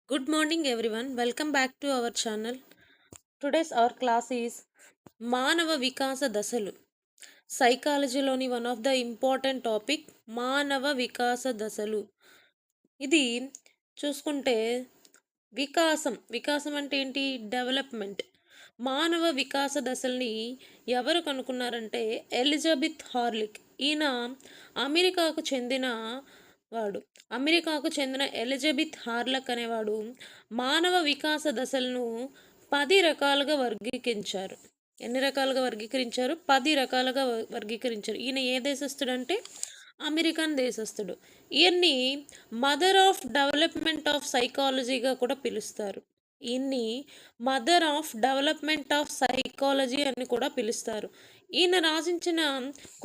Good morning everyone. Welcome back to our channel. Today's our class is Manava Vikasa Dasalu. సైకాలజీలోని one of the important topic మానవ వికాస దశలు. ఇది చూసుకుంటే వికాసం అంటే ఏంటి? డెవలప్మెంట్. మానవ వికాస దశల్ని ఎవరు కనుక్కున్నారంటే ఎలిజబెత్ హార్లిక్. ఈయన అమెరికాకు చెందిన వాడు. అమెరికాకు చెందిన ఎలిజబెత్ హార్లక్ అనేవాడు మానవ వికాస దశలను 10 రకాలుగా వర్గీకరించారు. ఎన్ని రకాలుగా వర్గీకరించారు? 10 రకాలుగా వర్గీకరించారు. ఈయన ఏ దేశస్థుడంటే అమెరికన్ దేశస్థుడు. ఈయన్ని మదర్ ఆఫ్ డెవలప్మెంట్ ఆఫ్ సైకాలజీగా కూడా పిలుస్తారు. ఈయన్ని mother of development of psychology అని కూడా పిలుస్తారు. ఈయన రచించిన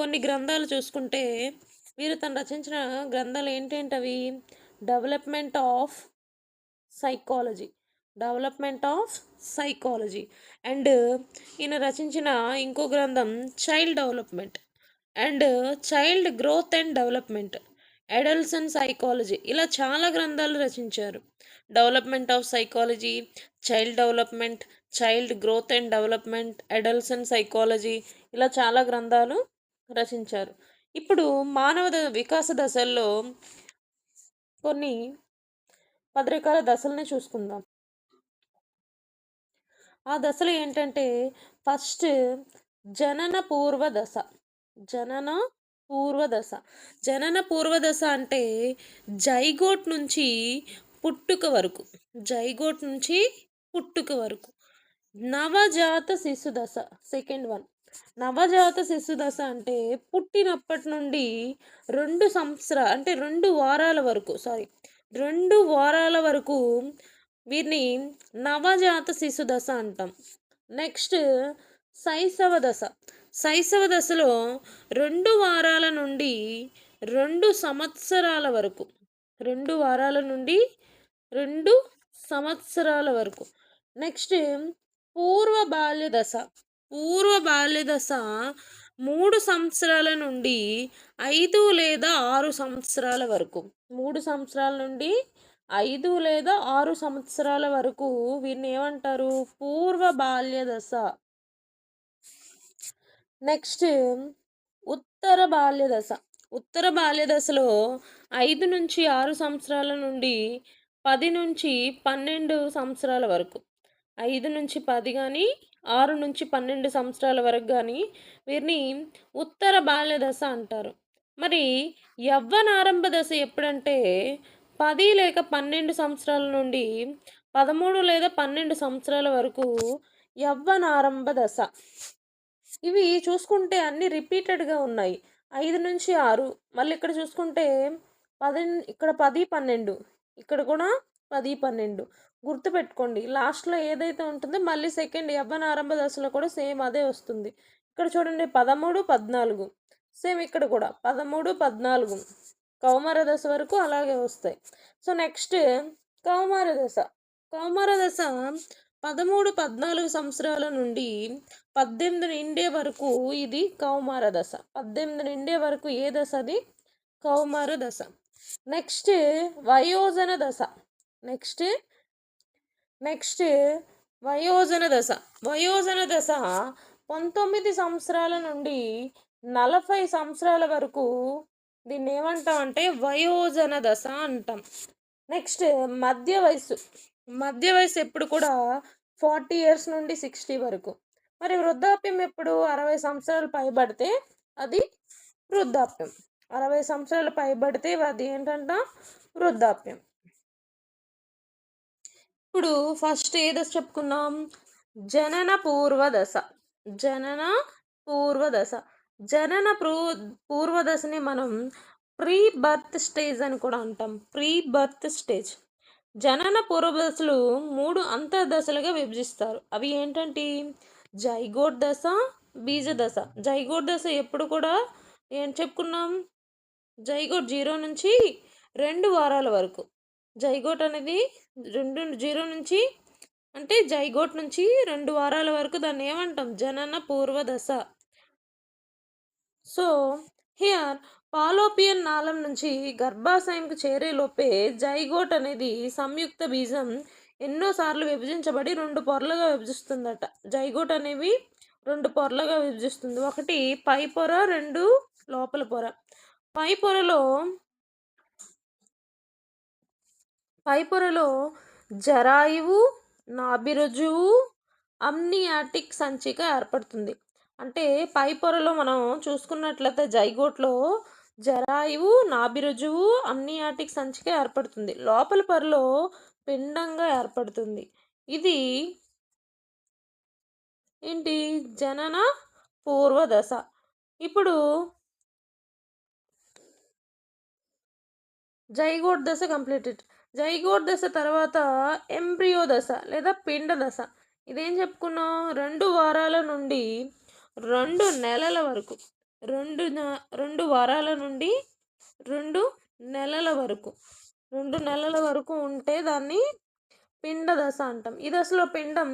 కొన్ని గ్రంథాలు చూసుకుంటే తను రచించిన గ్రంథాలు ఏంటేంటవి? డెవలప్మెంట్ ఆఫ్ సైకాలజీ అండ్ ఈయన రచించిన ఇంకో గ్రంథం child development and child growth and development, adolescent psychology, ఇలా చాలా గ్రంథాలు రచించారు. Development of psychology, child development, child growth and development, adolescent psychology, ఇలా చాలా గ్రంథాలు రచించారు. ఇప్పుడు మానవ వికాస దశల్లో కొన్ని 10 రకాల దశల్ని చూసుకుందాం. ఆ దశలు ఏంటంటే ఫస్ట్ జనన పూర్వ దశ. జనన పూర్వ దశ అంటే జైగోట్ నుంచి పుట్టుక వరకు. నవజాత శిశు దశ సెకండ్ వన్. నవజాత శిశు దశ అంటే పుట్టినప్పటి నుండి 2 వారాల వరకు వీరిని నవజాత శిశు దశ అంటాం. నెక్స్ట్ శైశవ దశలో 2 వారాల నుండి 2 సంవత్సరాల వరకు. 2 వారాల నుండి 2 సంవత్సరాల వరకు. నెక్స్ట్ పూర్వ బాల్య దశ 3 సంవత్సరాల నుండి 5 లేదా 6 సంవత్సరాల వరకు. 3 సంవత్సరాల నుండి 5 లేదా 6 సంవత్సరాల వరకు వీరిని ఏమంటారు? పూర్వ బాల్య దశ. నెక్స్ట్ ఉత్తర బాల్య దశలో 5 నుంచి 6 సంవత్సరాల నుండి 10 నుంచి 12 సంవత్సరాల వరకు. 5 నుంచి 10 కానీ 6 నుంచి 12 సంవత్సరాల వరకు కానీ వీరిని ఉత్తర బాల్య దశ అంటారు. మరి యవ్వనారంభ దశ ఎప్పుడంటే 10 లేక 12 సంవత్సరాల నుండి 13 లేదా 12 సంవత్సరాల వరకు యవ్వనారంభ దశ. ఇవి చూసుకుంటే అన్ని రిపీటెడ్గా ఉన్నాయి. 5 నుంచి 6, మళ్ళీ ఇక్కడ చూసుకుంటే 10, ఇక్కడ 10, 12, ఇక్కడ కూడా 10, 12. గుర్తుపెట్టుకోండి, లాస్ట్లో ఏదైతే ఉంటుందో మళ్ళీ సెకండ్ యవ్వనారంభ దశలో కూడా సేమ్ అదే వస్తుంది. ఇక్కడ చూడండి 13, 14, సేమ్ ఇక్కడ కూడా 13, 14 కౌమార దశ వరకు అలాగే వస్తాయి. సో నెక్స్ట్ కౌమార దశ 13, 14 సంవత్సరాల నుండి 18 నిండే వరకు ఇది కౌమార దశ. 18 నిండే వరకు ఏ దశ? అది కౌమార దశ. నెక్స్ట్ వయోజన దశ. వయోజన దశ 19 సంవత్సరాల నుండి 40 సంవత్సరాల వరకు దీన్ని ఏమంటాం అంటే వయోజన దశ అంటాం. నెక్స్ట్ మధ్య వయసు ఎప్పుడు కూడా 40 years నుండి 60 వరకు. మరి వృద్ధాప్యం ఎప్పుడు? 60 సంవత్సరాలు పైబడితే అది వృద్ధాప్యం. 60 సంవత్సరాలు పైబడితే అది ఏంటంట? వృద్ధాప్యం. ఇప్పుడు ఫస్ట్ ఏ దశ చెప్పుకున్నాం? జనన పూర్వ దశని మనం ప్రీ బర్త్ స్టేజ్ అని కూడా అంటాం. జనన పూర్వ దశలు 3 అంతర్దశలుగా విభజిస్తారు. అవి ఏంటంటే జైగోట్ దశ, బీజ దశ. జైగోట్ దశ ఎప్పుడు కూడా ఏం చెప్పుకున్నాం? జైగోట్ 0 నుంచి 2 వారాల వరకు. జైగోట్ అనేది 0 నుంచి అంటే జైగోట్ నుంచి 2 వారాల వరకు దాన్ని ఏమంటాం? జనన పూర్వ దశ. సో హియర్ ఫాలోపియన్ నాళం నుంచి గర్భాశయంకు చేరేలోపే జైగోట్ అనేది సంయుక్త బీజం ఎన్నోసార్లు విభజించబడి 2 పొరలుగా విభజిస్తుందట. జైగోట్ అనేవి 2 పొరలుగా విభజిస్తుంది. ఒకటి పై పొర, 2 లోపల పొర. పై పొరలో పై పొరలో జరాయువు, నాభిరుజువు, అమ్నియాటిక్ సంచిక ఏర్పడుతుంది. అంటే పై పొరలో మనం చూసుకున్నట్లయితే జైగోట్లో జరాయువు, నాభిరుజువు, అమ్నియాటిక్ సంచిక ఏర్పడుతుంది. లోపల పొరలో పిండంగా ఏర్పడుతుంది. ఇది ఏంటి? జనన పూర్వ దశ. ఇప్పుడు జైగోట్ దశ కంప్లీటెడ్. జైగోట్ దశ తర్వాత ఎంబ్రియో దశ లేదా పిండ దశ. ఇదేం చెప్పుకున్నాం? 2 వారాల నుండి 2 నెలల వరకు 2 వారాల నుండి 2 నెలల వరకు 2 నెలల వరకు ఉంటే దాన్ని పిండ దశ అంటాం. ఈ దశలో పిండం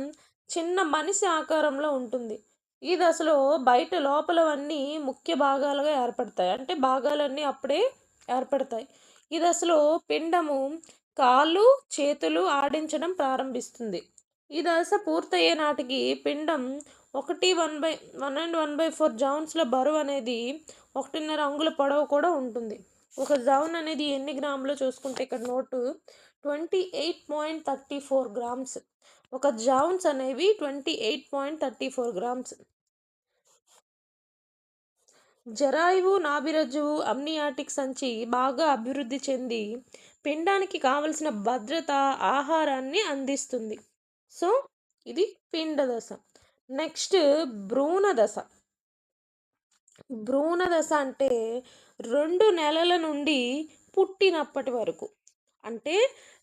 చిన్న మనిషి ఆకారంలో ఉంటుంది. ఈ దశలో బయట లోపలవన్నీ ముఖ్య భాగాలుగా ఏర్పడతాయి. అంటే భాగాలన్నీ అప్పుడే ఏర్పడతాయి. ఈ దశలో పిండము కాళ్ళు, చేతులు ఆడించడం ప్రారంభిస్తుంది. ఈ దశ పూర్తయ్యే నాటికి పిండం 1/1/4 జౌన్స్ల బరువు అనేది 1.5 అంగుళ పొడవు కూడా ఉంటుంది. ఒక జౌన్ అనేది ఎన్ని గ్రాములో చూసుకుంటే ఇక్కడ నోటు 28.34 గ్రామ్స్. ఒక జౌన్స్ అనేవి 28.34 గ్రామ్స్. జరాయువు, నాభిరజ్జువు, అమ్నియాటిక్ సంచి బాగా అభివృద్ధి చెంది పిండానికి కావలసిన భద్రత, ఆహారాన్ని అందిస్తుంది. సో ఇది పిండ దశ. నెక్స్ట్ భ్రూణ దశ. భ్రూణ దశ అంటే 2 నెలల నుండి పుట్టినప్పటి వరకు. అంటే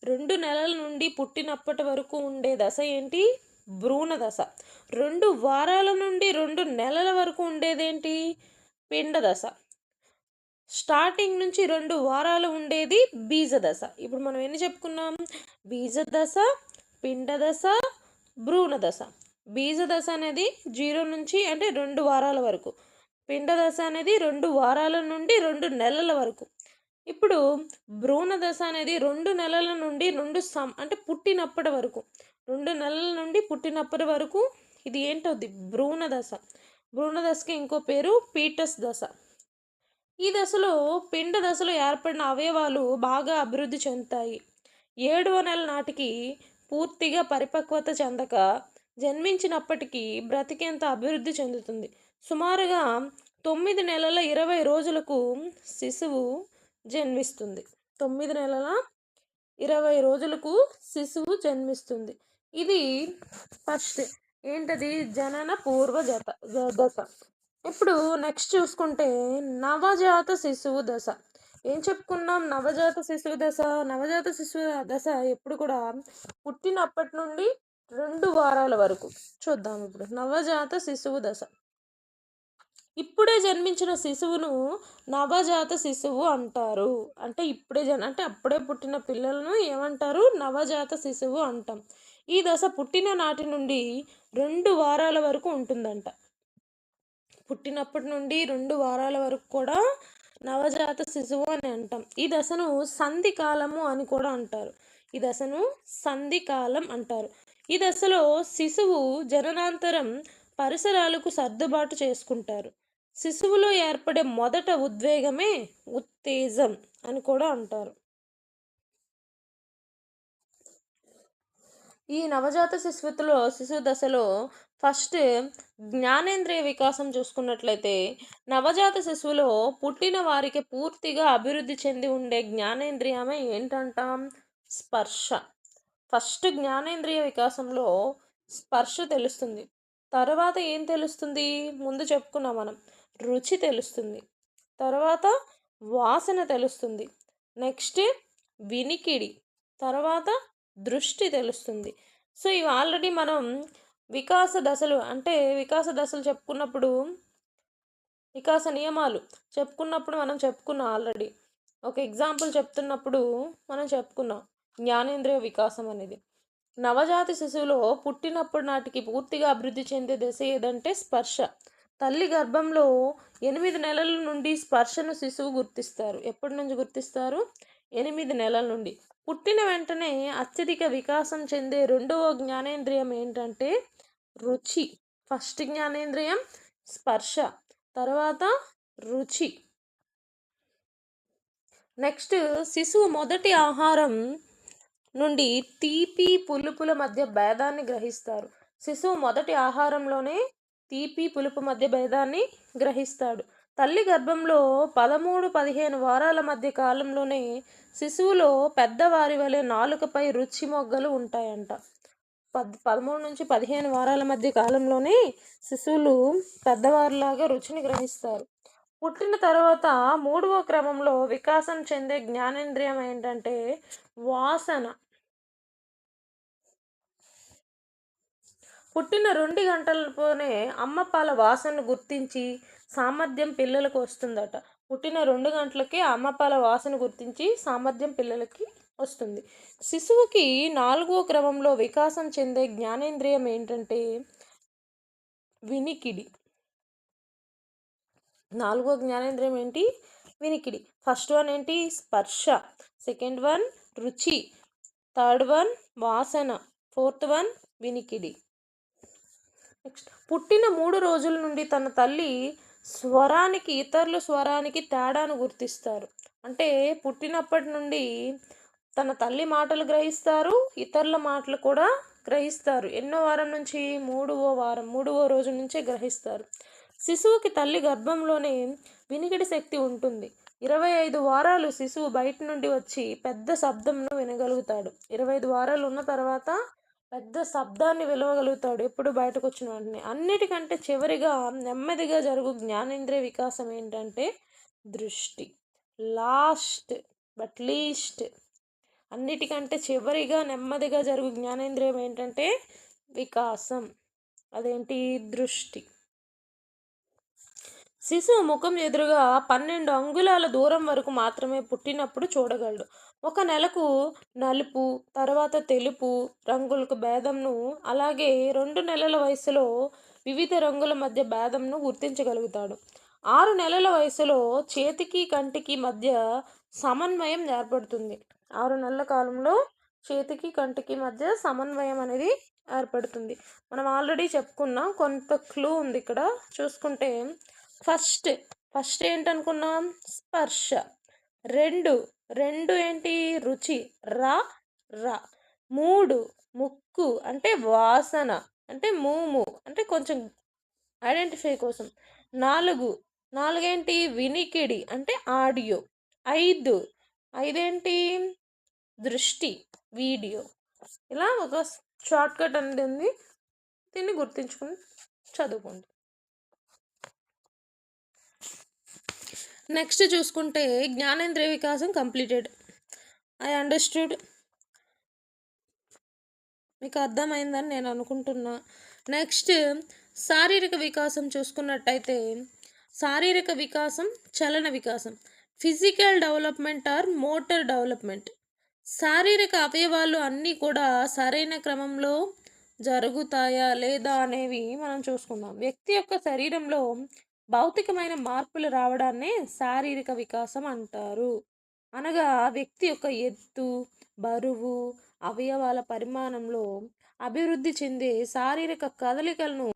2 నెలల నుండి పుట్టినప్పటి వరకు ఉండే దశ ఏంటి? భ్రూణ దశ. 2 వారాల నుండి 2 నెలల వరకు ఉండేదేంటి? పిండ దశ. స్టార్టింగ్ నుంచి 2 వారాలు ఉండేది బీజ దశ. ఇప్పుడు మనం ఎన్ని చెప్పుకున్నాం? బీజ దశ, పిండ దశ, భ్రూణ దశ. బీజ దశ అనేది 0 నుంచి అంటే 2 వారాల వరకు. పిండ దశ అనేది 2 వారాల నుండి 2 నెలల వరకు. ఇప్పుడు భ్రూణ దశ అనేది 2 నెలల నుండి అంటే పుట్టినప్పటి వరకు. 2 నెలల నుండి పుట్టినప్పటి వరకు ఇది ఏంటవుద్ది? భ్రూణ దశ. భ్రూణ దశకి ఇంకో పేరు పీటస్ దశ. ఈ దశలో పిండ దశలో ఏర్పడిన అవయవాలు బాగా అభివృద్ధి చెందుతాయి. 7వ నెల నాటికి పూర్తిగా పరిపక్వత చెందక జన్మించినప్పటికీ బ్రతికేంత అభివృద్ధి చెందుతుంది. సుమారుగా 9 నెలల 20 రోజులకు శిశువు జన్మిస్తుంది. 9 నెలల 20 రోజులకు శిశువు జన్మిస్తుంది. ఇది ఫస్ట్ ఏంటది? జనన పూర్వ దశ. ఇప్పుడు నెక్స్ట్ చూసుకుంటే నవజాత శిశువు దశ. ఏం చెప్పుకున్నాం? నవజాత శిశువు దశ. నవజాత శిశువు దశ ఎప్పుడు కూడా పుట్టినప్పటి నుండి 2 వారాల వరకు. చూద్దాం ఇప్పుడు నవజాత శిశువు దశ. ఇప్పుడే జన్మించిన శిశువును నవజాత శిశువు అంటారు. అంటే అంటే అప్పుడే పుట్టిన పిల్లలను ఏమంటారు? నవజాత శిశువు అంటాం. ఈ దశ పుట్టిన నాటి నుండి 2 వారాల వరకు ఉంటుందంట. పుట్టినప్పటి నుండి 2 వారాల వరకు కూడా నవజాత శిశువు అని అంటాం. ఈ దశను సంధికాలము అని కూడా అంటారు. ఈ దశను సంధికాలం అంటారు. ఈ దశలో శిశువు జననాంతరం పరిసరాలకు సర్దుబాటు చేసుకుంటారు. శిశువులో ఏర్పడే మొదట ఉద్వేగమే ఉత్తేజం అని కూడా అంటారు. ఈ నవజాత శిశు దశలో ఫస్ట్ జ్ఞానేంద్రియ వికాసం చూసుకున్నట్లయితే నవజాత శిశువులో పుట్టిన వారికి పూర్తిగా అభివృద్ధి చెంది ఉండే జ్ఞానేంద్రియమే ఏంటంటాం? స్పర్శ. ఫస్ట్ జ్ఞానేంద్రియ వికాసంలో స్పర్శ తెలుస్తుంది. తర్వాత ఏం తెలుస్తుంది? ముందు చెప్పుకున్నాం మనం, రుచి తెలుస్తుంది. తర్వాత వాసన తెలుస్తుంది. నెక్స్ట్ వినికిడి. తర్వాత దృష్టి తెలుస్తుంది. సో ఇవి ఆల్రెడీ మనం వికాస దశలు చెప్పుకున్నప్పుడు, వికాస నియమాలు చెప్పుకున్నప్పుడు మనం చెప్పుకున్నాం ఆల్రెడీ. ఒక ఎగ్జాంపుల్ చెప్తున్నప్పుడు మనం చెప్పుకున్నాం జ్ఞానేంద్రియ వికాసం అనేది. నవజాత శిశువులో పుట్టినప్పటి నాటికి పూర్తిగా అభివృద్ధి చెందే దశ ఏదంటే స్పర్శ. తల్లి గర్భంలో 8 నెలల నుండి స్పర్శను శిశువు గుర్తిస్తారు. ఎప్పటి నుంచి గుర్తిస్తారు? 8 నెలల నుండి. పుట్టిన వెంటనే అత్యధిక వికాసం చెందే రెండవ జ్ఞానేంద్రియం ఏంటంటే రుచి. ఫస్ట్ జ్ఞానేంద్రియం స్పర్శ, తర్వాత రుచి. నెక్స్ట్, శిశువు మొదటి ఆహారం నుండి తీపి పులుపుల మధ్య భేదాన్ని గ్రహిస్తారు. శిశువు మొదటి ఆహారంలోనే తీపి పులుపు మధ్య భేదాన్ని గ్రహిస్తాడు. తల్లి గర్భంలో 13-15 వారాల మధ్య కాలంలోనే శిశువులో పెద్దవారి వలె నాలుకపై రుచి మొగ్గలు ఉంటాయంట. 13-15 వారాల మధ్య కాలంలోనే శిశువులు పెద్దవారిలాగా రుచిని గ్రహిస్తారు. పుట్టిన తర్వాత 3వ క్రమంలో వికాసం చెందే జ్ఞానేంద్రియం ఏంటంటే వాసన. పుట్టిన 2 గంటలలోనే అమ్మ పాల వాసనను గుర్తించి సామర్థ్యం పిల్లలకు వస్తుందట. పుట్టిన 2 గంటలకే అమ్మ పాల వాసన గుర్తించి సామర్థ్యం పిల్లలకి వస్తుంది. శిశువుకి 4వ క్రమంలో వికాసం చెందే జ్ఞానేంద్రియం ఏంటంటే వినికిడి. 4వ జ్ఞానేంద్రియం ఏంటి? వినికిడి. ఫస్ట్ వన్ ఏంటి? స్పర్శ. సెకండ్ వన్ రుచి. థర్డ్ వన్ వాసన. ఫోర్త్ వన్ వినికిడి. నెక్స్ట్, పుట్టిన 3 రోజుల నుండి తన తల్లి స్వరానికి ఇతరుల స్వరానికి తేడాను గుర్తిస్తారు. అంటే పుట్టినప్పటి నుండి తన తల్లి మాటలు గ్రహిస్తారు, ఇతరుల మాటలు కూడా గ్రహిస్తారు. ఎన్నో వారం నుంచి? 3వ రోజు నుంచే గ్రహిస్తారు. శిశువుకి తల్లి గర్భంలోనే వినికిడి శక్తి ఉంటుంది. 25 వారాలు శిశువు బయట నుండి వచ్చి పెద్ద శబ్దంను వినగలుగుతాడు. 25 వారాలు ఉన్న తర్వాత పెద్ద శబ్దాన్ని విలవగలుగుతాడు ఎప్పుడు బయటకు వచ్చిన వెంటనే. అన్నిటికంటే చివరిగా నెమ్మదిగా జరుగు జ్ఞానేంద్రియ వికాసం ఏంటంటే దృష్టి. లాస్ట్ బట్ లీస్ట్, అన్నిటికంటే చివరిగా నెమ్మదిగా జరుగు జ్ఞానేంద్రియం ఏంటంటే వికాసం. అదేంటి? దృష్టి. శిశువు ముఖం ఎదురుగా 12 అంగుళాల దూరం వరకు మాత్రమే పుట్టినప్పుడు చూడగలడు. 1 నెలకు నలుపు, తర్వాత తెలుపు రంగులకు భేదంను, అలాగే 2 నెలల వయసులో వివిధ రంగుల మధ్య భేదంను గుర్తించగలుగుతాడు. 6 నెలల వయసులో చేతికి కంటికి మధ్య సమన్వయం ఏర్పడుతుంది. 6 నెలల కాలంలో చేతికి కంటికి మధ్య సమన్వయం అనేది ఏర్పడుతుంది. మనం ఆల్రెడీ చెప్పుకున్నాం. కొంత క్లూ ఉంది ఇక్కడ చూసుకుంటే. ఫస్ట్ ఏంటనుకున్నాం? స్పర్శ. రెండు ఏంటి? రుచి. రా రా. 3 ముక్కు అంటే వాసన, అంటే మూము, అంటే కొంచెం ఐడెంటిఫై కోసం. 4 ఏంటి? వినికిడి అంటే ఆడియో. 5 ఏంటి? దృష్టి, వీడియో. ఇలా ఒక షార్ట్ కట్ అనేది ఉంది, దీన్ని గుర్తించుకుని చదువుకోండి. నెక్స్ట్ చూసుకుంటే జ్ఞానేంద్రియ వికాసం కంప్లీటెడ్. I understood. మీకు అర్థమైందని నేను అనుకుంటున్నా. నెక్స్ట్, శారీరక వికాసం చూసుకున్నట్టయితే శారీరక వికాసం, చలన వికాసం. Physical development are motor development. శారీరక అవయవాలు అన్నీ కూడా సరైన క్రమంలో జరుగుతాయా లేదా అనేవి మనం చూసుకుందాం. వ్యక్తి యొక్క శరీరంలో భౌతికమైన మార్పులు రావడాన్నే శారీరక వికాసం అంటారు. అనగా వ్యక్తి యొక్క ఎత్తు, బరువు, అవయవాల పరిమాణంలో అభివృద్ధి చెందే శారీరక కదలికలను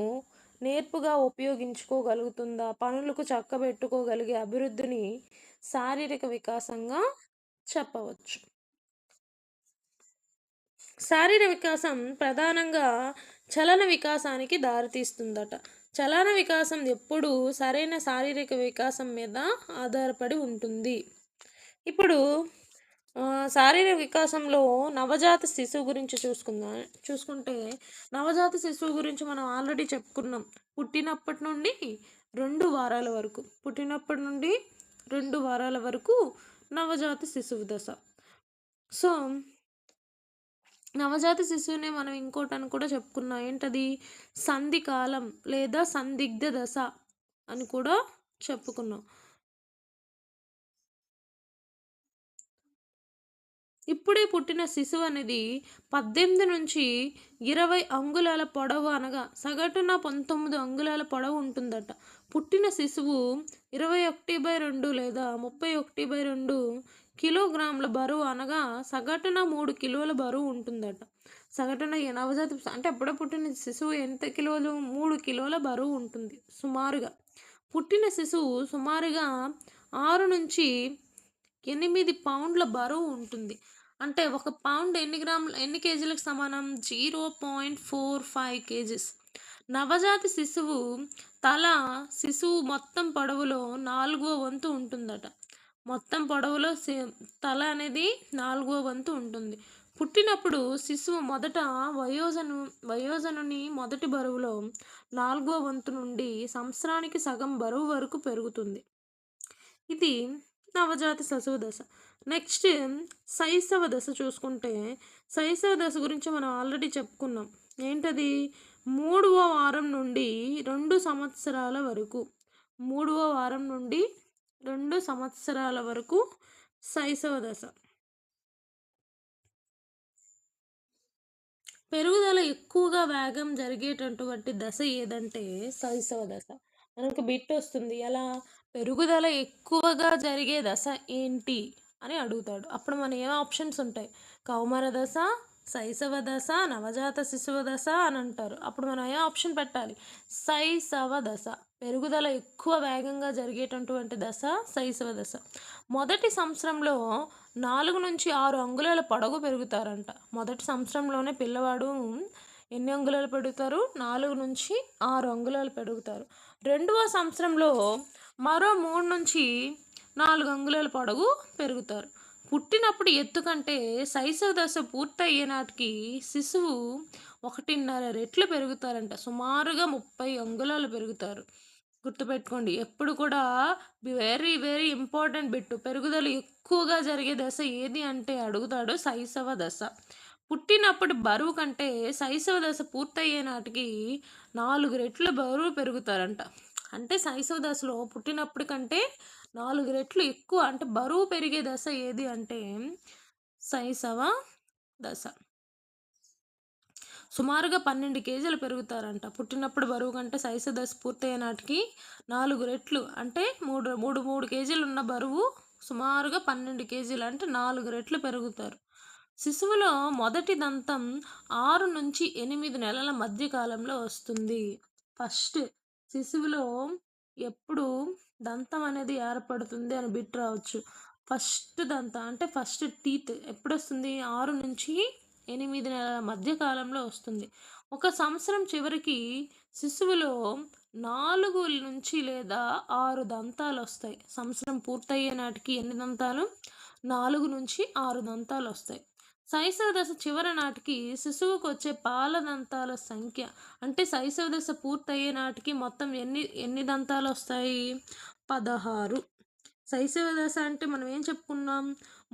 నేర్పుగా ఉపయోగించుకోగలుగుతుందా, పనులకు చక్కబెట్టుకోగలిగే అభివృద్ధిని శారీరక వికాసంగా చెప్పవచ్చు. శారీరక వికాసం ప్రధానంగా చలన వికాసానికి దారితీస్తుందట. చలన వికాసం ఎప్పుడూ సరైన శారీరక వికాసం మీద ఆధారపడి ఉంటుంది. ఇప్పుడు శారీరక వికాసంలో నవజాత శిశువు గురించి చూసుకుంటే నవజాత శిశువు గురించి మనం ఆల్రెడీ చెప్పుకున్నాం. పుట్టినప్పటి నుండి 2 వారాల వరకు నవజాత శిశువు దశ. సో నవజాత శిశువునే మనం ఇంకోటని కూడా చెప్పుకున్నాం. ఏంటది? సంధికాలం లేదా సందిగ్ధ దశ అని కూడా చెప్పుకున్నాం. ఇప్పుడే పుట్టిన శిశువు అనేది 18 నుంచి 20 అంగుళాల పొడవు అనగా సగటున 19 అంగుళాల పొడవు ఉంటుందట. పుట్టిన శిశువు 21/2 లేదా 31/2 కిలోగ్రాముల బరువు అనగా సగటున 3 కిలోల బరువు ఉంటుందట. సగటున ఈ నవజాత అంటే అప్పుడే పుట్టిన శిశువు ఎంత కిలోలు? 3 కిలోల బరువు ఉంటుంది సుమారుగా. పుట్టిన శిశువు సుమారుగా 6 నుంచి 8 పౌండ్ల బరువు ఉంటుంది. అంటే 1 పౌండ్ ఎన్ని కేజీలకు సమానం? 0.45 కేజీస్. నవజాత శిశువు తల శిశువు మొత్తం పొడవులో 4వ వంతు ఉంటుందట. మొత్తం పొడవులో తల అనేది 4వ వంతు ఉంటుంది. పుట్టినప్పుడు శిశువు మొదట వయోజనుని మొదటి బరువులో 4వ వంతు నుండి సంవత్సరానికి సగం బరువు వరకు పెరుగుతుంది. ఇది నవజాత శిశువు దశ. నెక్స్ట్ శైశవ దశ చూసుకుంటే, శైశవ దశ గురించి మనం ఆల్రెడీ చెప్పుకున్నాం. ఏంటది? 3వ వారం నుండి 2 సంవత్సరాల వరకు 3వ వారం నుండి 2 సంవత్సరాల వరకు శైశవ దశ. పెరుగుదల ఎక్కువగా వేగం జరిగేటటువంటి దశ ఏదంటే శైశవ దశ. మనకు బిట్ వస్తుంది. ఎలా? పెరుగుదల ఎక్కువగా జరిగే దశ ఏంటి అని అడుగుతాడు. అప్పుడు మన ఏం ఆప్షన్స్ ఉంటాయి? కౌమార దశ, శైశవ దశ, నవజాత శిశువ దశ అని అంటారు. అప్పుడు మనం ఏ ఆప్షన్ పెట్టాలి? శైశవ దశ. పెరుగుదల ఎక్కువ వేగంగా జరిగేటటువంటి దశ శైశవ దశ. మొదటి సంవత్సరంలో 4 నుంచి 6 అంగుళాల పొడవు పెరుగుతారంట. మొదటి సంవత్సరంలోనే పిల్లవాడు ఎన్ని అంగుళాలు పెరుగుతారు? 4 నుంచి 6 అంగుళాలు పెరుగుతారు. రెండవ సంవత్సరంలో మరో 3 నుంచి 4 అంగుళాల పొడవు పెరుగుతారు. పుట్టినప్పుడు ఎత్తు కంటే శైశవ దశ పూర్తయ్యే నాటికి శిశువు 1.5 రెట్లు పెరుగుతారంట. సుమారుగా 30 అంగుళాలు పెరుగుతారు. గుర్తుపెట్టుకోండి. ఎప్పుడు కూడా వెరీ వెరీ ఇంపార్టెంట్ బిట్టు. పెరుగుదల ఎక్కువగా జరిగే దశ ఏది అంటే అడుగుతాడు శైశవ దశ. పుట్టినప్పుడు బరువు కంటే శైశవ దశ పూర్తయ్యే నాటికి 4 రెట్లు బరువు పెరుగుతారంట. అంటే శైశవ దశలో పుట్టినప్పుడు కంటే 4 రెట్లు ఎక్కువ అంటే బరువు పెరిగే దశ ఏది అంటే శైశవ దశ. సుమారుగా 12 కేజీలు పెరుగుతారంట. పుట్టినప్పుడు బరువు కంటే శైశవ దశ పూర్తయ్యే నాటికి 4 రెట్లు అంటే 3 కేజీలు ఉన్న బరువు సుమారుగా 12 కేజీలు అంటే 4 రెట్లు పెరుగుతారు. శిశువులో మొదటి దంతం 6 నుంచి 8 నెలల మధ్య కాలంలో వస్తుంది. ఫస్ట్ శిశువులో ఎప్పుడు దంతం అనేది ఏర్పడుతుంది అని బిట్ రావచ్చు. ఫస్ట్ దంతం అంటే ఫస్ట్ టీత్ ఎప్పుడు వస్తుంది? 6 నుంచి 8 నెలల మధ్య కాలంలో వస్తుంది. 1 సంవత్సరం చివరికి శిశువులో 4 నుంచి లేదా 6 దంతాలు వస్తాయి. సంవత్సరం పూర్తయ్యే నాటికి ఎన్ని దంతాలు? 4 నుంచి 6 దంతాలు వస్తాయి. శైశవ దశ చివరి నాటికి శిశువుకు వచ్చే పాల దంతాల సంఖ్య అంటే శైశవ దశ పూర్తయ్యే నాటికి మొత్తం ఎన్ని దంతాలు వస్తాయి? 16. శైశవ దశ అంటే మనం ఏం చెప్పుకున్నాం?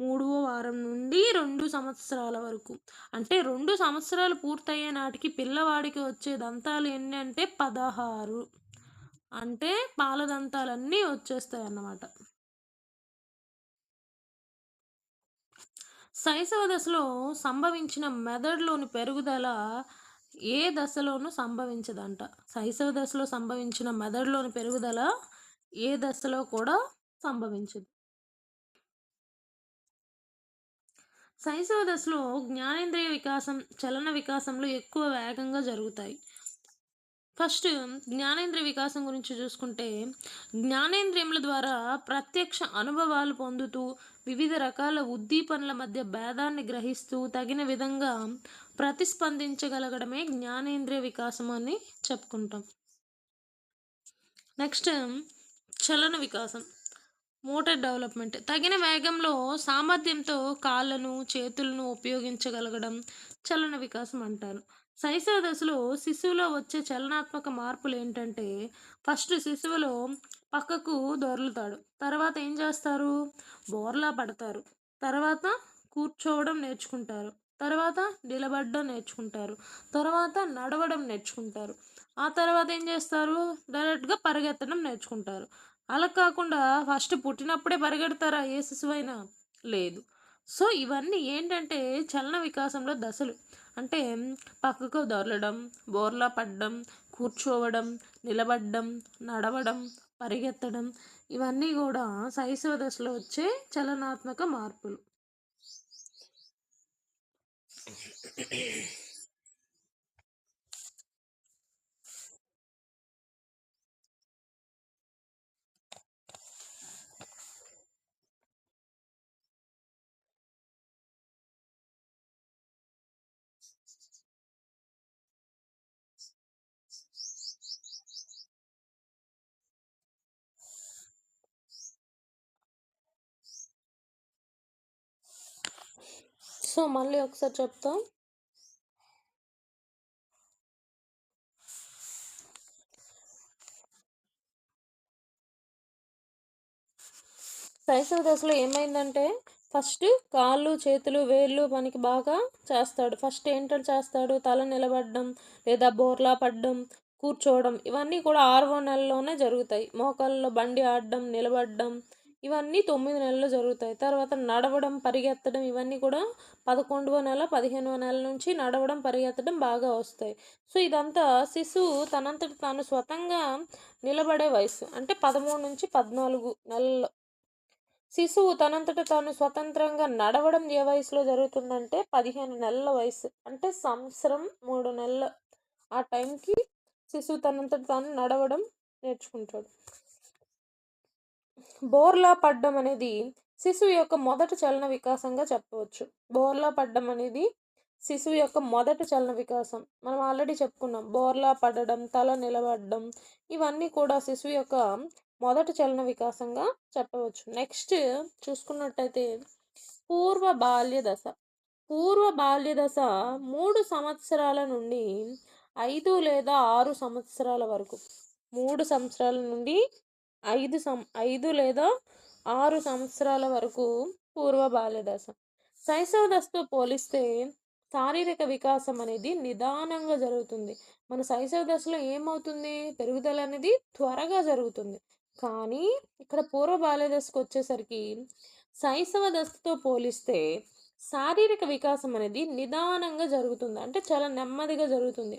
3వ వారం నుండి 2 సంవత్సరాల వరకు. అంటే 2 సంవత్సరాలు పూర్తయ్యే నాటికి పిల్లవాడికి వచ్చే దంతాలు ఎన్ని అంటే 16. అంటే పాల దంతాలన్నీ వచ్చేస్తాయి అన్నమాట. శైశవ దశలో సంభవించిన మెదడులోని పెరుగుదల ఏ దశలోనూ సంభవించదంట. శైశవ దశలో సంభవించిన మెదడులోని పెరుగుదల ఏ దశలో కూడా సంభవించదు. శైశవ దశలో జ్ఞానేంద్రియ వికాసం, చలన వికాసంలో ఎక్కువ వేగంగా జరుగుతాయి. ఫస్ట్ జ్ఞానేంద్రియ వికాసం గురించి చూసుకుంటే, జ్ఞానేంద్రియముల ద్వారా ప్రత్యక్ష అనుభవాలు పొందుతూ వివిధ రకాల ఉద్దీపనల మధ్య భేదాన్ని గ్రహిస్తూ తగిన విధంగా ప్రతిస్పందించగలగడమే జ్ఞానేంద్రియ వికాసం అని చెప్పుకుంటాం. నెక్స్ట్ చలన వికాసం, మోటార్ డెవలప్మెంట్. తగిన వేగంలో సామర్థ్యంతో కాళ్ళను చేతులను ఉపయోగించగలగడం చలన వికాసం అంటారు. శైశవ దశలో శిశువులో వచ్చే చలనాత్మక మార్పులు ఏంటంటే, ఫస్ట్ శిశువులో పక్కకు దొర్లుతాడు. తర్వాత ఏం చేస్తారు? బోర్లా పడతారు. తర్వాత కూర్చోవడం నేర్చుకుంటారు. తర్వాత నిలబడడం నేర్చుకుంటారు. తర్వాత నడవడం నేర్చుకుంటారు. ఆ తర్వాత ఏం చేస్తారు? డైరెక్ట్గా పరిగెత్తడం నేర్చుకుంటారు. అలా కాకుండా ఫస్ట్ పుట్టినప్పుడే పరిగెడతారా ఏ శిశువైనా? లేదు. సో, ఇవన్నీ ఏంటంటే చలన వికాసంలో దశలు. అంటే పక్కకు దొర్లడం, బోర్లా పడడం, కూర్చోవడం, నిలబడడం, నడవడం, పరిగెత్తడం ఇవన్నీ గూడా శైశవ దశలో వచ్చే చలనాత్మక మార్పులు. సో, మళ్ళీ ఒకసారి చెప్తా. శైశవ దశలో ఏమైందంటే, ఫస్ట్ కాళ్ళు, చేతులు, వేళ్ళు మనకి బాగా చేస్తాడు. ఫస్ట్ ఏంటని చేస్తాడు? తల నిలబడడం, లేదా బోర్లా పడడం, కూర్చోవడం ఇవన్నీ కూడా 6వ నెలలోనే జరుగుతాయి. మోకాళ్ళలో బండి ఆడడం, నిలబడడం ఇవన్నీ 9 నెలల్లో జరుగుతాయి. తర్వాత నడవడం, పరిగెత్తడం ఇవన్నీ కూడా 11వ నెల, 15వ నెల నుంచి నడవడం, పరిగెత్తడం బాగా వస్తాయి. సో, ఇదంతా శిశువు తనంతట తాను స్వతంగా నిలబడే వయసు. అంటే 13-14 నెలల్లో. శిశువు తనంతట తాను స్వతంత్రంగా నడవడం ఏ వయసులో జరుగుతుందంటే 15 నెలల వయసు. అంటే సంవత్సరం 3 నెలలు. ఆ టైంకి శిశువు తనంతట తాను నడవడం నేర్చుకుంటాడు. బోర్లా పడ్డం అనేది శిశువు యొక్క మొదటి చలన వికాసంగా చెప్పవచ్చు. బోర్లా పడ్డం అనేది శిశువు యొక్క మొదటి చలన వికాసం. మనం ఆల్రెడీ చెప్పుకున్నాం. బోర్లా పడడం, తల నిలబడడం ఇవన్నీ కూడా శిశువు యొక్క మొదటి చలన వికాసంగా చెప్పవచ్చు. నెక్స్ట్ చూసుకున్నట్టయితే పూర్వ బాల్య దశ. పూర్వ బాల్య దశ 3 సంవత్సరాల నుండి 5 లేదా 6 సంవత్సరాల వరకు. 3 సంవత్సరాల నుండి 5 లేదా 6 సంవత్సరాల వరకు పూర్వ బాల్య దశ. శైశవ దశతో పోలిస్తే శారీరక వికాసం అనేది నిదానంగా జరుగుతుంది. మన శైశవ దశలో ఏమవుతుంది? పెరుగుదల అనేది త్వరగా జరుగుతుంది. కానీ ఇక్కడ పూర్వ బాల్య దశకు వచ్చేసరికి శైశవ దశతో పోలిస్తే శారీరక వికాసం అనేది నిదానంగా జరుగుతుంది. అంటే చాలా నెమ్మదిగా జరుగుతుంది.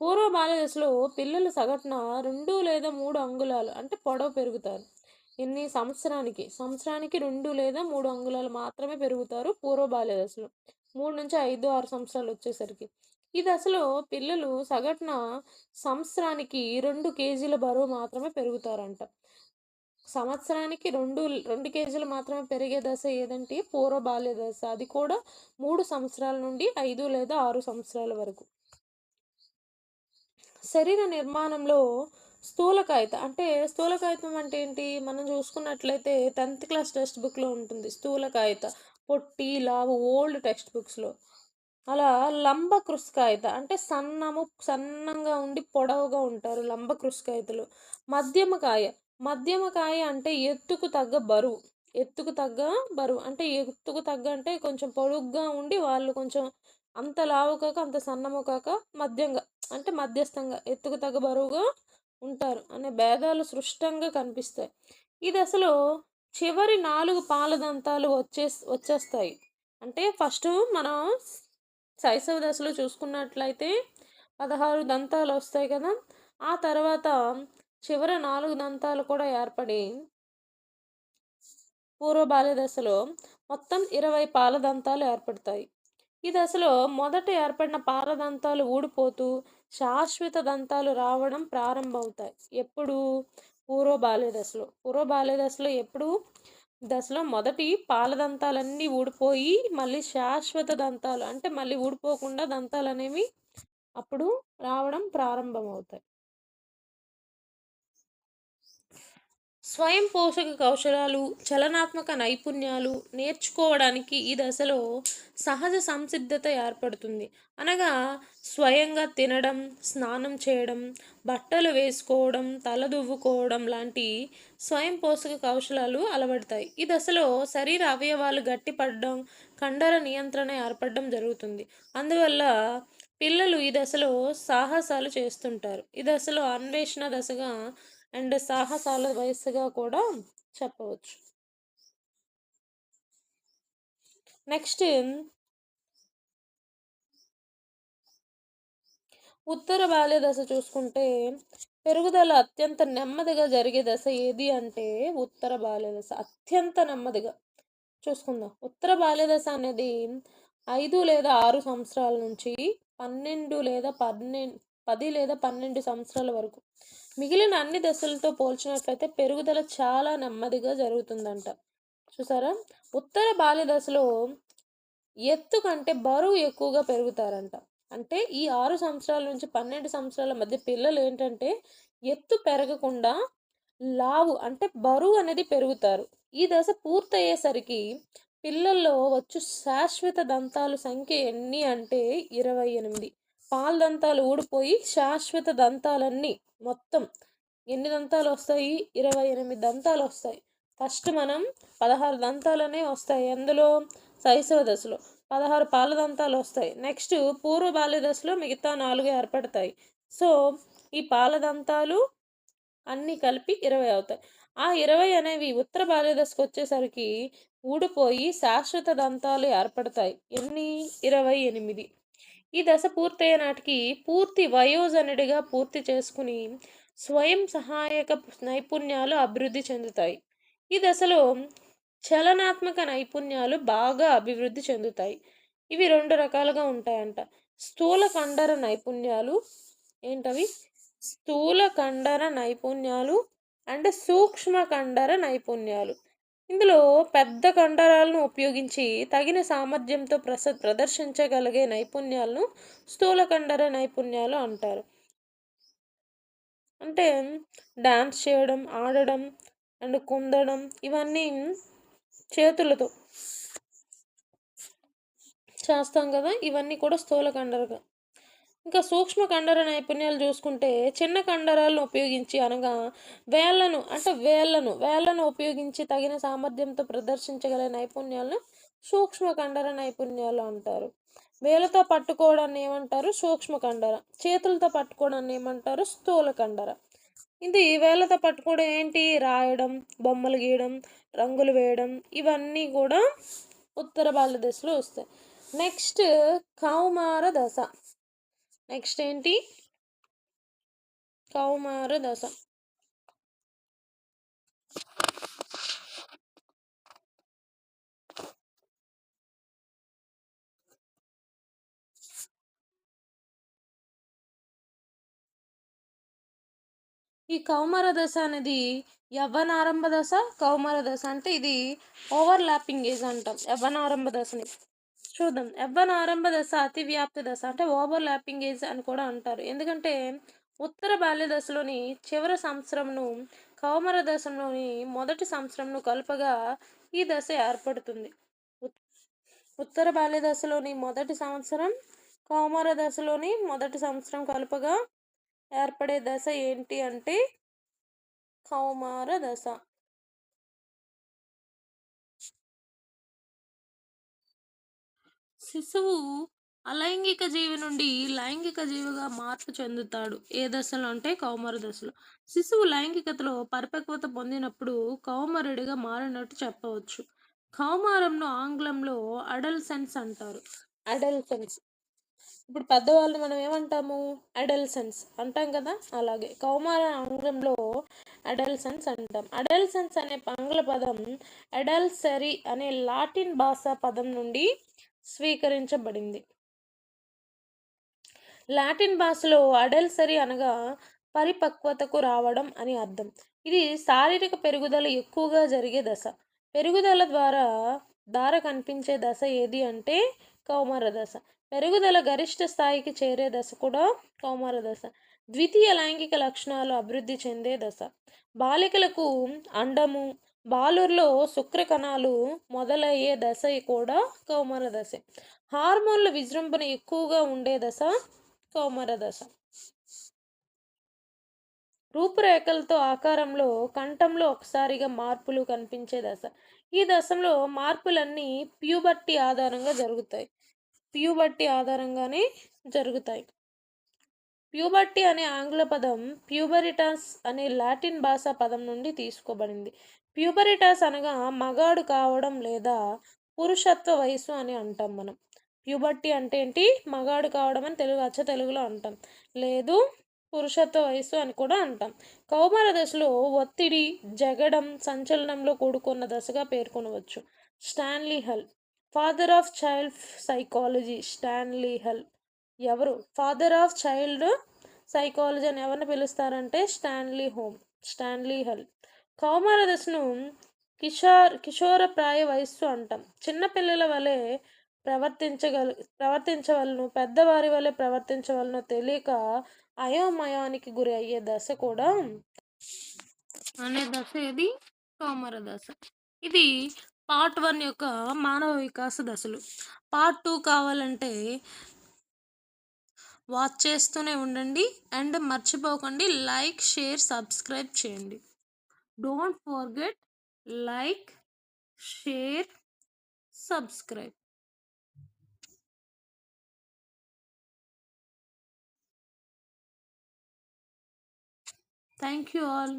పూర్వ బాల్య దశలో పిల్లలు సగటున 2 లేదా 3 అంగుళాలు అంటే పొడవు పెరుగుతారు. ఎన్ని సంవత్సరానికి? సంవత్సరానికి 2 లేదా 3 అంగుళాలు మాత్రమే పెరుగుతారు పూర్వ బాల్య దశలో. 3-5, 6 సంవత్సరాలు వచ్చేసరికి. ఈ దశలో పిల్లలు సగటున సంవత్సరానికి 2 కేజీల బరువు మాత్రమే పెరుగుతారంట. సంవత్సరానికి 2 కేజీలు మాత్రమే పెరిగే దశ ఏదంటే పూర్వ బాల్య దశ. అది కూడా 3 సంవత్సరాల నుండి 5 లేదా 6 సంవత్సరాల వరకు. శరీర నిర్మాణంలో స్థూలకాయత అంటే స్థూలకాయతం అంటే ఏంటి? మనం చూసుకున్నట్లయితే 10th క్లాస్ టెక్స్ట్ బుక్‌లో ఉంటుంది. స్థూలకాయత పొట్టి, లావు ఓల్డ్ టెక్స్ట్ బుక్స్‌లో. అలా లంబకృస్కాయత అంటే సన్నంగా ఉండి పొడవుగా ఉంటారు లంబకృస్కాయతలు. మధ్యమకాయ. మధ్యమకాయ అంటే ఎత్తుకు తగ్గ బరువు. ఎత్తుకు తగ్గ బరువు. అంటే ఎత్తుకు తగ్గ అంటే కొంచెం పొడుగ్గా ఉండి వాళ్ళు కొంచెం అంత లావు కాక, అంత సన్నము కాక మధ్యంగా అంటే మధ్యస్థంగా ఎత్తుకు తగ్గ బరువుగా ఉంటారు అనే భేదాలు స్పష్టంగా కనిపిస్తాయి. ఈ దశలో చివరి 4 పాల దంతాలు వచ్చేస్తాయి. అంటే ఫస్ట్ మనం శైశవ దశలో చూసుకున్నట్లయితే 16 దంతాలు వస్తాయి కదా! ఆ తర్వాత చివర 4 దంతాలు కూడా ఏర్పడి పూర్వ బాల్య దశలో మొత్తం 20 పాల దంతాలు ఏర్పడతాయి. ఈ దశలో మొదట ఏర్పడిన పాల దంతాలు ఊడిపోతూ శాశ్వత దంతాలు రావడం ప్రారంభమవుతాయి. ఎప్పుడు? పూర్వ బాల్య దశలో. పూర్వ బాల్య దశలో ఎప్పుడు? దశలో మొదటి పాల దంతాలన్నీ ఊడిపోయి మళ్ళీ శాశ్వత దంతాలు అంటే మళ్ళీ ఊడిపోకుండా దంతాలనేవి అప్పుడు రావడం ప్రారంభమవుతాయి. స్వయం పోషక కౌశలాలు, చలనాత్మక నైపుణ్యాలు నేర్చుకోవడానికి ఈ దశలో సహజ సంసిద్ధత ఏర్పడుతుంది. అనగా స్వయంగా తినడం, స్నానం చేయడం, బట్టలు వేసుకోవడం, తల దువ్వుకోవడం లాంటి స్వయం పోషక కౌశలాలు అలవడతాయి. ఈ దశలో శరీర అవయవాలు గట్టిపడడం, కండర నియంత్రణ ఏర్పడడం జరుగుతుంది. అందువల్ల పిల్లలు ఈ దశలో సాహసాలు చేస్తుంటారు. ఈ దశలో అన్వేషణ దశగా అండ్ సాహసాల వయస్సుగా కూడా చెప్పవచ్చు. నెక్స్ట్ ఉత్తర బాల్య దశ చూసుకుంటే పెరుగుదల అత్యంత నెమ్మదిగా జరిగే దశ ఏది అంటే ఉత్తర బాల్య దశ. అత్యంత నెమ్మదిగా చూసుకుందాం. ఉత్తర బాల్య దశ అనేది 5 లేదా 6 సంవత్సరాల నుంచి 12 లేదా 10 లేదా 12 సంవత్సరాల వరకు. మిగిలిన అన్ని దశలతో పోల్చినట్లయితే పెరుగుదల చాలా నెమ్మదిగా జరుగుతుందంట. చూసారా? ఉత్తర బాల్య దశలో ఎత్తు కంటే బరువు ఎక్కువగా పెరుగుతారంట. అంటే ఈ 6 సంవత్సరాల నుంచి 12 సంవత్సరాల మధ్య పిల్లలు ఏంటంటే ఎత్తు పెరగకుండా లావు అంటే బరువు అనేది పెరుగుతారు. ఈ దశ పూర్తయ్యేసరికి పిల్లల్లో వచ్చు శాశ్వత దంతాలు సంఖ్య ఎన్ని అంటే 28. పాల దంతాలు ఊడిపోయి శాశ్వత దంతాలన్నీ మొత్తం ఎన్ని దంతాలు వస్తాయి? 28 దంతాలు వస్తాయి. ఫస్ట్ మనం 16 దంతాలనే వస్తాయి. ఎందులో? శైశవ దశలో 16 పాల దంతాలు వస్తాయి. నెక్స్ట్ పూర్వ బాల్య దశలో మిగతా 4 ఏర్పడతాయి. సో ఈ పాల దంతాలు అన్నీ కలిపి 20 అవుతాయి. ఆ 20 అనేవి ఉత్తర బాల్య దశకు వచ్చేసరికి ఊడిపోయి శాశ్వత దంతాలు ఏర్పడతాయి. ఎన్ని? 28. ఈ దశ పూర్తయ్యే నాటికి పూర్తి వయోజనుడిగా పూర్తి చేసుకుని స్వయం సహాయక నైపుణ్యాలు అభివృద్ధి చెందుతాయి. ఈ దశలో చలనాత్మక నైపుణ్యాలు బాగా అభివృద్ధి చెందుతాయి. ఇవి 2 రకాలుగా ఉంటాయంట. స్థూల కండర నైపుణ్యాలు ఏంటవి? స్థూల కండర నైపుణ్యాలు అండ్ సూక్ష్మ కండర నైపుణ్యాలు. ఇందులో పెద్ద కండరాలను ఉపయోగించి తగిన సామర్థ్యంతో ప్రదర్శించగలిగే నైపుణ్యాలను స్థూల కండర నైపుణ్యాలు అంటారు. అంటే డాన్స్ చేయడం, ఆడడం అండ్ కుందడం ఇవన్నీ చేతులతో చేస్తాం కదా, ఇవన్నీ కూడా స్థూల కండర. ఇంకా సూక్ష్మ కండర నైపుణ్యాలు చూసుకుంటే చిన్న కండరాలను ఉపయోగించి అనగా వేళ్ళను ఉపయోగించి తగిన సామర్థ్యంతో ప్రదర్శించగల నైపుణ్యాలను సూక్ష్మ కండర నైపుణ్యాలు అంటారు. వేళ్ళతో పట్టుకోవడాన్ని ఏమంటారు? సూక్ష్మ కండర. చేతులతో పట్టుకోవడాన్ని ఏమంటారు? స్థూల కండర. ఇది వేళ్ళతో పట్టుకోవడం ఏంటి? రాయడం, బొమ్మలు గీయడం, రంగులు వేయడం ఇవన్నీ కూడా ఉత్తర బాల్య దశలో వస్తాయి. నెక్స్ట్ కౌమార దశ. నెక్స్ట్ ఏంటి? కౌమార దశ. ఈ కౌమార దశ అనేది యవ్వనారంభ దశ, కౌమార దశ అంటే ఇది ఓవర్లాపింగ్ ఏజ్ అంటాం యవ్వనారంభ దశని. చూద్దాం. యవ్వనారంభ దశ అతి వ్యాప్తి దశ అంటే ఓవర్లాపింగ్ ఏజ్ అని కూడా అంటారు. ఎందుకంటే ఉత్తర బాల్య దశలోని చివరి సంవత్సరంను కౌమార దశలోని మొదటి సంవత్సరంను కలుపగా ఈ దశ ఏర్పడుతుంది. ఉత్తర బాల్య దశలోని మొదటి సంవత్సరం, కౌమార దశలోని మొదటి సంవత్సరం కలుపగా ఏర్పడే దశ ఏంటి అంటే కౌమార దశ. శిశువు అలైంగిక జీవి నుండి లైంగిక జీవిగా మార్పు చెందుతాడు. ఏ దశలో అంటే కౌమార దశలో. శిశువు లైంగికతలో పరిపక్వత పొందినప్పుడు కౌమారుడిగా మారినట్టు చెప్పవచ్చు. కౌమారంను ఆంగ్లంలో అడల్సెన్స్ అంటారు. అడల్సెన్స్. ఇప్పుడు పెద్దవాళ్ళు మనం ఏమంటాము? అడల్సెన్స్ అంటాం కదా, అలాగే కౌమార ఆంగ్లంలో అడల్సెన్స్ అంటాం. అడల్సెన్స్ అనే ఆంగ్ల పదం అడల్సరీ అనే లాటిన్ భాషా పదం నుండి స్వీకరించబడింది. లాటిన్ భాషలో అడల్సరీ అనగా పరిపక్వతకు రావడం అని అర్థం. ఇది శారీరక పెరుగుదల ఎక్కువగా జరిగే దశ. పెరుగుదల ద్వారా కనిపించే దశ ఏది అంటే కౌమార దశ. పెరుగుదల గరిష్ట స్థాయికి చేరే దశ కూడా కౌమార దశ. ద్వితీయ లైంగిక లక్షణాలు అభివృద్ధి చెందే దశ. బాలికలకు అండము, బాలుర్లో శుక్రకణాలు మొదలయ్యే దశ కూడా కౌమార దశ. హార్మోన్ల విజృంభణ ఎక్కువగా ఉండే దశ కౌమార దశ. రూపురేఖలతో ఆకారంలో కంఠంలో ఒకసారిగా మార్పులు కనిపించే దశ. ఈ దశలో మార్పులన్నీ ప్యూబర్టీ ఆధారంగా జరుగుతాయి. ప్యూబర్టీ ఆధారంగానే జరుగుతాయి. ప్యూబర్టీ అనే ఆంగ్ల పదం ప్యూబరిటాస్ అనే లాటిన్ భాషా పదం నుండి తీసుకోబడింది. ప్యూబరిటాస్ అనగా మగాడు కావడం లేదా పురుషత్వ వయసు అని అంటాం మనం. ప్యూబర్టీ అంటే ఏంటి? మగాడు కావడం అని తెలుగులో అంటాం. లేదు, పురుషత్వ వయసు అని కూడా అంటాం. కౌమార దశలో ఒత్తిడి, జగడం, సంచలనంలో కూడుకున్న దశగా పేర్కొనవచ్చు. Stanley Hall, father of child psychology. Stanley Hall ఎవరు? ఫాదర్ ఆఫ్ చైల్డ్ సైకాలజీ అని ఎవరిని పిలుస్తారంటే స్టాన్లీ హల్. కౌమార దశను కిషోరప్రాయ వయస్సు అంటాం. చిన్నపిల్లల వలె ప్రవర్తించవలను, పెద్దవారి వలె ప్రవర్తించవలనో తెలియక అయోమయానికి గురి అయ్యే దశ కూడా ఏది? కౌమార దశ. ఇది పార్ట్ 1 యొక్క మానవ వికాస దశలు. పార్ట్ 2 కావాలంటే వాచ్ చేస్తూనే ఉండండి. అండ్ మర్చిపోకండి, లైక్, షేర్, సబ్స్క్రైబ్ చేయండి. Don't forget, like, share, subscribe. Thank you all.